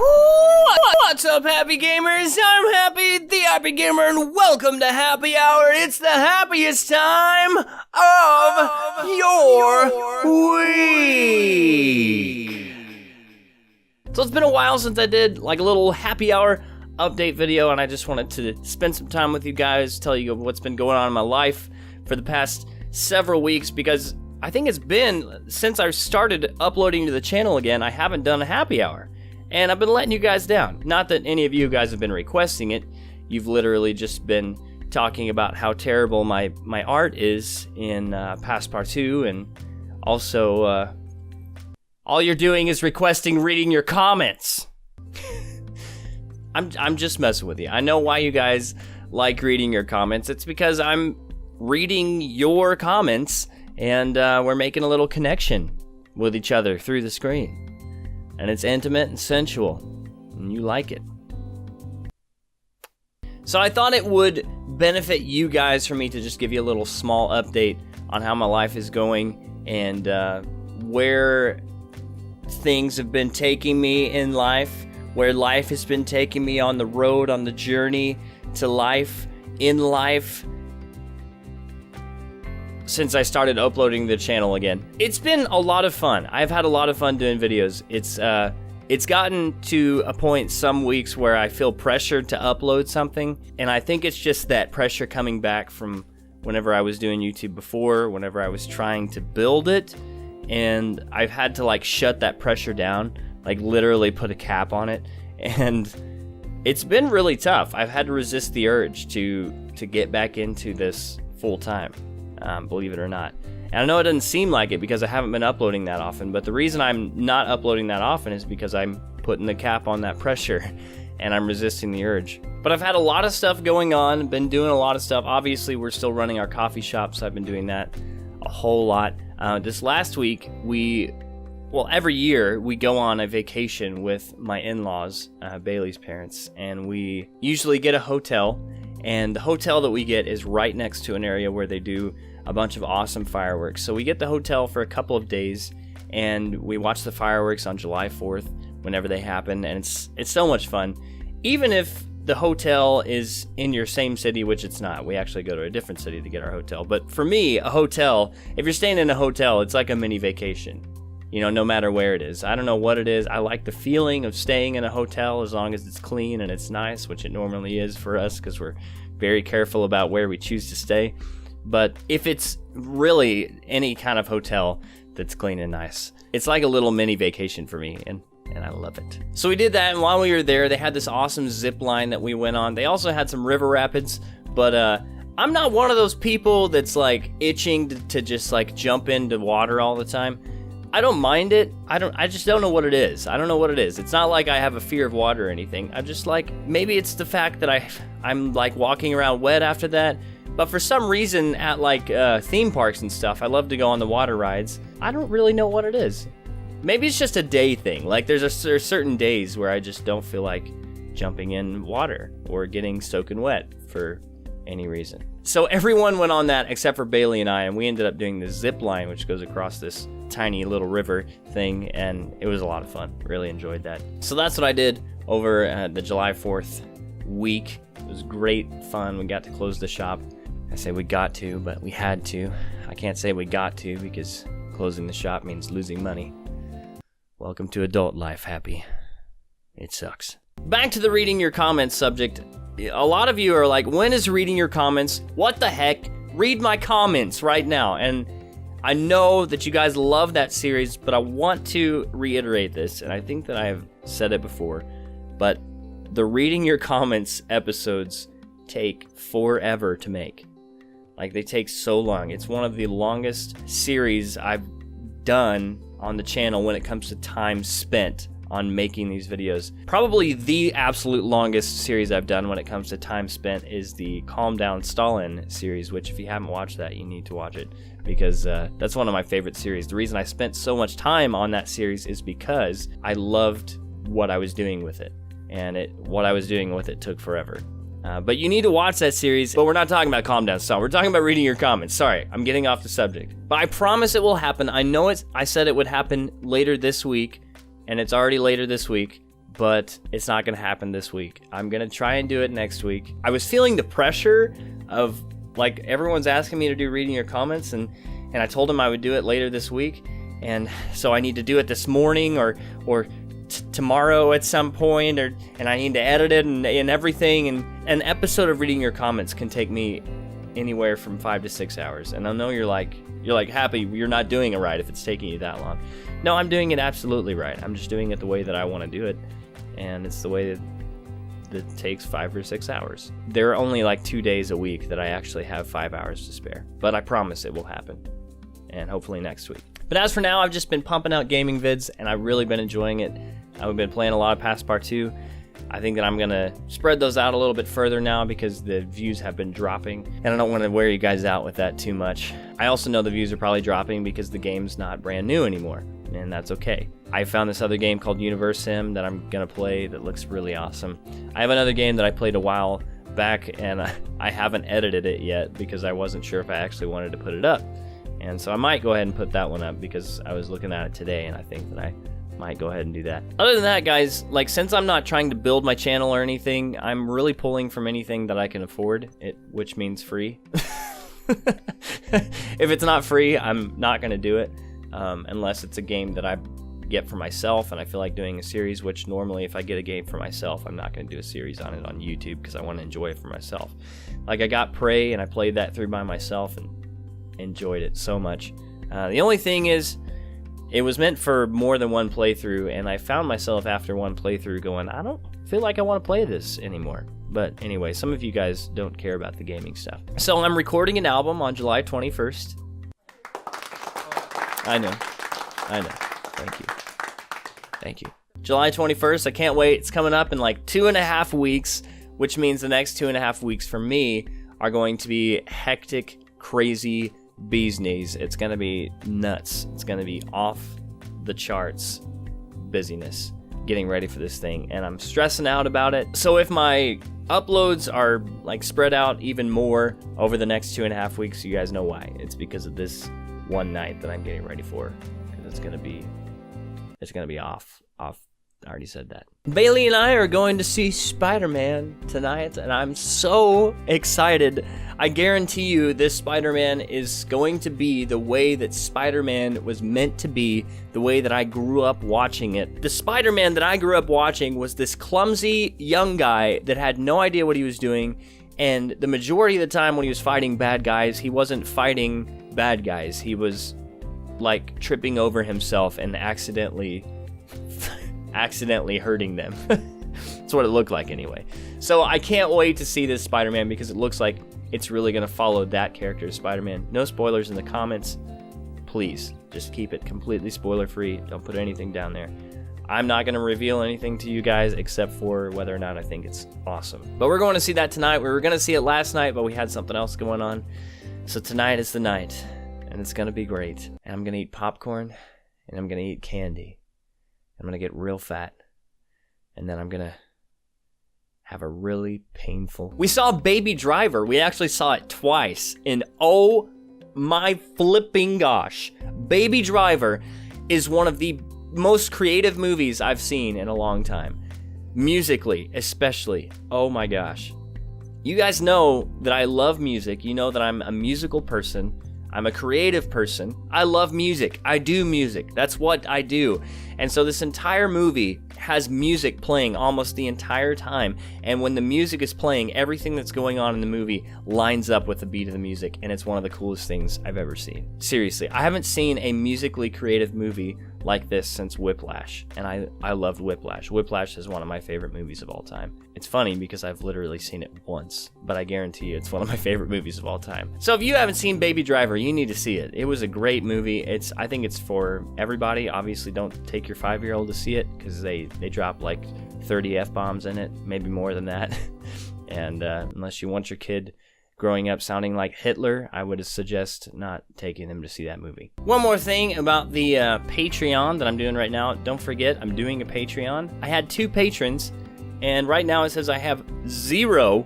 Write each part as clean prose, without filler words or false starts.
What's up, Happy Gamers? I'm Happy, the Happy Gamer, and welcome to Happy Hour. It's the happiest time of your week. So it's been a while since I did like a little Happy Hour update video, and I just wanted to spend some time with you guys, tell you what's been going on in my life for the past several weeks, because I think it's been, since I started uploading to the channel again, I haven't done a Happy Hour. And I've been letting you guys down. Not that any of you guys have been requesting it. You've literally just been talking about how terrible my art is in Passepartout, and also all you're doing is requesting reading your comments. I'm just messing with you. I know why you guys like reading your comments. It's because I'm reading your comments, and we're making a little connection with each other through the screen. And it's intimate and sensual, and you like it. So I thought it would benefit you guys for me to just give you a little small update on how my life is going, and where things have been taking me in life, where life has been taking me on the road, on the journey to life, in life, since I started uploading the channel again. It's been a lot of fun. I've had a lot of fun doing videos. It's gotten to a point some weeks where I feel pressured to upload something, and I think it's just that pressure coming back from whenever I was doing YouTube before, whenever I was trying to build it, and I've had to like shut that pressure down, like literally put a cap on it, and it's been really tough. I've had to resist the urge to get back into this full time. Believe it or not. And I know it doesn't seem like it because I haven't been uploading that often, but the reason I'm not uploading that often is because I'm putting the cap on that pressure and I'm resisting the urge. But I've had a lot of stuff going on, been doing a lot of stuff. Obviously, we're still running our coffee shop, so I've been doing that a whole lot. This last week, every year we go on a vacation with my in-laws, Bailey's parents, and we usually get a hotel, and the hotel that we get is right next to an area where they do a bunch of awesome fireworks. So we get the hotel for a couple of days, and we watch the fireworks on July 4th whenever they happen, and it's so much fun. Even if the hotel is in your same city, which it's not. We actually go to a different city to get our hotel. But for me, a hotel, if you're staying in a hotel, it's like a mini vacation. You know, no matter where it is. I don't know what it is. I like the feeling of staying in a hotel as long as it's clean and it's nice, which it normally is for us because we're very careful about where we choose to stay. But if it's really any kind of hotel that's clean and nice, it's like a little mini vacation for me, and I love it. So we did that, and while we were there, they had this awesome zip line that we went on. They also had some river rapids, but I'm not one of those people that's like itching to just like jump into water all the time. I don't mind it. I just don't know what it is. I don't know what it is. It's not like I have a fear of water or anything. I'm just like, maybe it's the fact that I'm like walking around wet after that. But for some reason at like theme parks and stuff, I love to go on the water rides. I don't really know what it is. Maybe it's just a day thing. Like there's certain days where I just don't feel like jumping in water or getting soaking wet for any reason. So everyone went on that except for Bailey and I, and we ended up doing the zip line, which goes across this tiny little river thing, and it was a lot of fun. Really enjoyed that. So that's what I did over the July 4th week. It was great fun. We got to close the shop. I say we got to, but we had to. I can't say we got to because closing the shop means losing money. Welcome to adult life, Happy. It sucks. Back to the reading your comments subject. A lot of you are like, when is reading your comments? What the heck? Read my comments right now. And I know that you guys love that series, but I want to reiterate this, and I think that I have said it before, but the reading your comments episodes take forever to make. Like, they take so long. It's one of the longest series I've done on the channel when it comes to time spent on making these videos. Probably the absolute longest series I've done when it comes to time spent is the Calm Down Stalin series, which if you haven't watched that, you need to watch it, because that's one of my favorite series. The reason I spent so much time on that series is because I loved what I was doing with it, and what I was doing with it took forever. But you need to watch that series. But we're not talking about Calm Down Stalin. We're talking about reading your comments. Sorry, I'm getting off the subject. But I promise it will happen. I know I said it would happen later this week, and it's already later this week. but it's not gonna happen this week. I'm gonna try and do it next week. I was feeling the pressure of, like, everyone's asking me to do reading your comments, and I told them I would do it later this week, and so I need to do it this morning or tomorrow at some point, and I need to edit it and everything, and an episode of reading your comments can take me anywhere from 5 to 6 hours. And I know you're like, Happy, you're not doing it right if it's taking you that long. No, I'm doing it absolutely right. I'm just doing it the way that I want to do it, and it's the way that takes 5 or 6 hours. There are only like 2 days a week that I actually have 5 hours to spare, but I promise it will happen, and hopefully next week. But as for now, I've just been pumping out gaming vids, and I've really been enjoying it. I've been playing a lot of Passpart 2. I think that I'm gonna spread those out a little bit further now because the views have been dropping, and I don't want to wear you guys out with that too much. I also know the views are probably dropping because the game's not brand new anymore, and that's okay. I found this other game called Universe Sim that I'm gonna play that looks really awesome. I have another game that I played a while back, and I haven't edited it yet because I wasn't sure if I actually wanted to put it up. And so I might go ahead and put that one up because I was looking at it today, and I think that I might go ahead and do that. Other than that, guys, like, since I'm not trying to build my channel or anything, I'm really pulling from anything that I can afford, which means free. If it's not free, I'm not gonna do it, unless it's a game that I get for myself and I feel like doing a series, which normally if I get a game for myself, I'm not gonna do a series on it on YouTube because I want to enjoy it for myself. Like, I got Prey and I played that through by myself and enjoyed it so much. The only thing is, it was meant for more than one playthrough, and I found myself after one playthrough going, I don't feel like I want to play this anymore. But anyway, some of you guys don't care about the gaming stuff. So I'm recording an album on July 21st. I know. Thank you. July 21st, I can't wait. It's coming up in like 2.5 weeks, which means the next 2.5 weeks for me are going to be hectic, crazy bee's knees. It's gonna be nuts. It's gonna be off the charts busyness getting ready for this thing, and I'm stressing out about it. So if my uploads are like spread out even more over the next 2.5 weeks, you guys know why. It's because of this one night that I'm getting ready for, because it's gonna be off. I already said that. Bailey and I are going to see Spider-Man tonight, and I'm so excited. I guarantee you this Spider-Man is going to be the way that Spider-Man was meant to be, the way that I grew up watching it. The Spider-Man that I grew up watching was this clumsy young guy that had no idea what he was doing, and the majority of the time when he was fighting bad guys, he wasn't fighting bad guys. He was like tripping over himself and accidentally hurting them. That's what it looked like anyway. So I can't wait to see this Spider-Man because it looks like it's really going to follow that character of Spider-Man. No spoilers in the comments. Please, just keep it completely spoiler-free. Don't put anything down there. I'm not going to reveal anything to you guys except for whether or not I think it's awesome. But we're going to see that tonight. We were going to see it last night, but we had something else going on. So tonight is the night, and it's going to be great. And I'm going to eat popcorn, and I'm going to eat candy. I'm going to get real fat, and then I'm going to have a really painful... We saw Baby Driver. We actually saw it twice, and oh my flipping gosh. Baby Driver is one of the most creative movies I've seen in a long time. Musically, especially. Oh my gosh. You guys know that I love music. You know that I'm a musical person. I'm a creative person. I love music. I do music. That's what I do. And so this entire movie has music playing almost the entire time. And when the music is playing, everything that's going on in the movie lines up with the beat of the music. And it's one of the coolest things I've ever seen. Seriously, I haven't seen a musically creative movie like this since Whiplash. And I loved Whiplash. Whiplash is one of my favorite movies of all time. It's funny because I've literally seen it once, but I guarantee you it's one of my favorite movies of all time. So if you haven't seen Baby Driver, you need to see it. It was a great movie. I think it's for everybody. Obviously, don't take your 5-year-old to see it because they drop like 30 F-bombs in it, maybe more than that. And unless you want your kid growing up sounding like Hitler, I would suggest not taking them to see that movie. One more thing about the Patreon that I'm doing right now. Don't forget, I'm doing a Patreon. I had 2 patrons, and right now it says I have 0.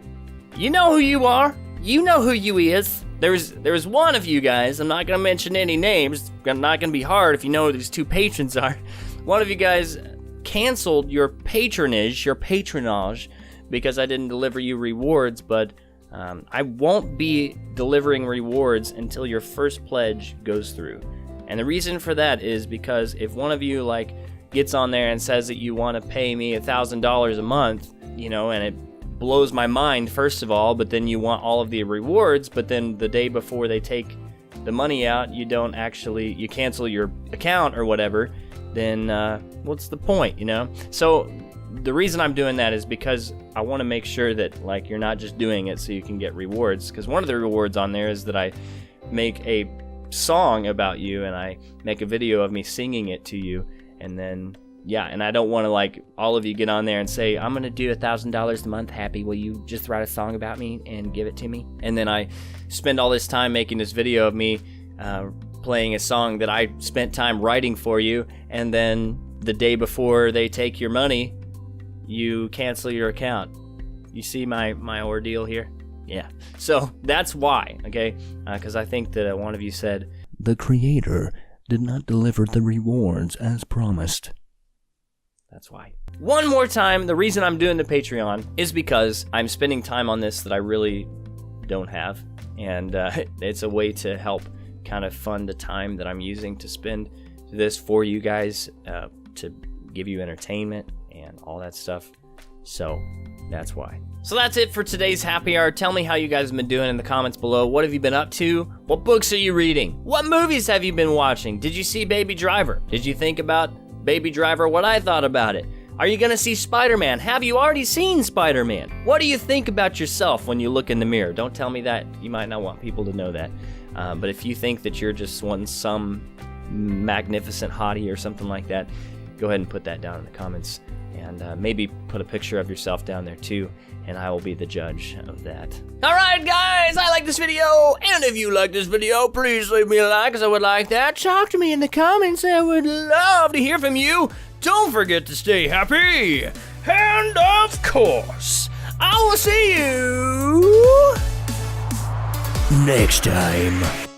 You know who you are. You know who you is. There's one of you guys. I'm not going to mention any names. It's not going to be hard if you know who these 2 patrons are. One of you guys canceled your patronage, because I didn't deliver you rewards, but I won't be delivering rewards until your first pledge goes through. And the reason for that is because if one of you gets on there and says that you want to pay me $1,000 a month, and it blows my mind, first of all, but then you want all of the rewards, but then the day before they take the money out, you cancel your account or whatever, then what's the point, So the reason I'm doing that is because I want to make sure that you're not just doing it so you can get rewards, because one of the rewards on there is that I make a song about you and I make a video of me singing it to you, and then and I don't want to all of you get on there and say, I'm gonna do $1,000 a month, Happy, will you just write a song about me and give it to me? And then I spend all this time making this video of me playing a song that I spent time writing for you, and then the day before they take your money, you cancel your account. You see my ordeal here? Yeah. So that's why, okay? Because I think that one of you said, the creator did not deliver the rewards as promised. That's why. One more time, the reason I'm doing the Patreon is because I'm spending time on this that I really don't have. And it's a way to help kind of fund the time that I'm using to spend this for you guys, to give you entertainment and all that stuff. So that's why. So that's it for today's happy hour. Tell me how you guys have been doing in the comments below. What have you been up to? What books are you reading? What movies have you been watching? Did you see Baby Driver? Did you think about Baby Driver, what I thought about it? Are you gonna see Spider-Man? Have you already seen Spider-Man? What do you think about yourself when you look in the mirror? Don't tell me that. You might not want people to know that. But if you think that you're just some magnificent hottie or something like that, go ahead and put that down in the comments. And maybe put a picture of yourself down there too, and I will be the judge of that. Alright guys, I like this video, and if you like this video, please leave me a like, because I would like that. Talk to me in the comments, I would love to hear from you. Don't forget to stay happy, and of course, I will see you Next time.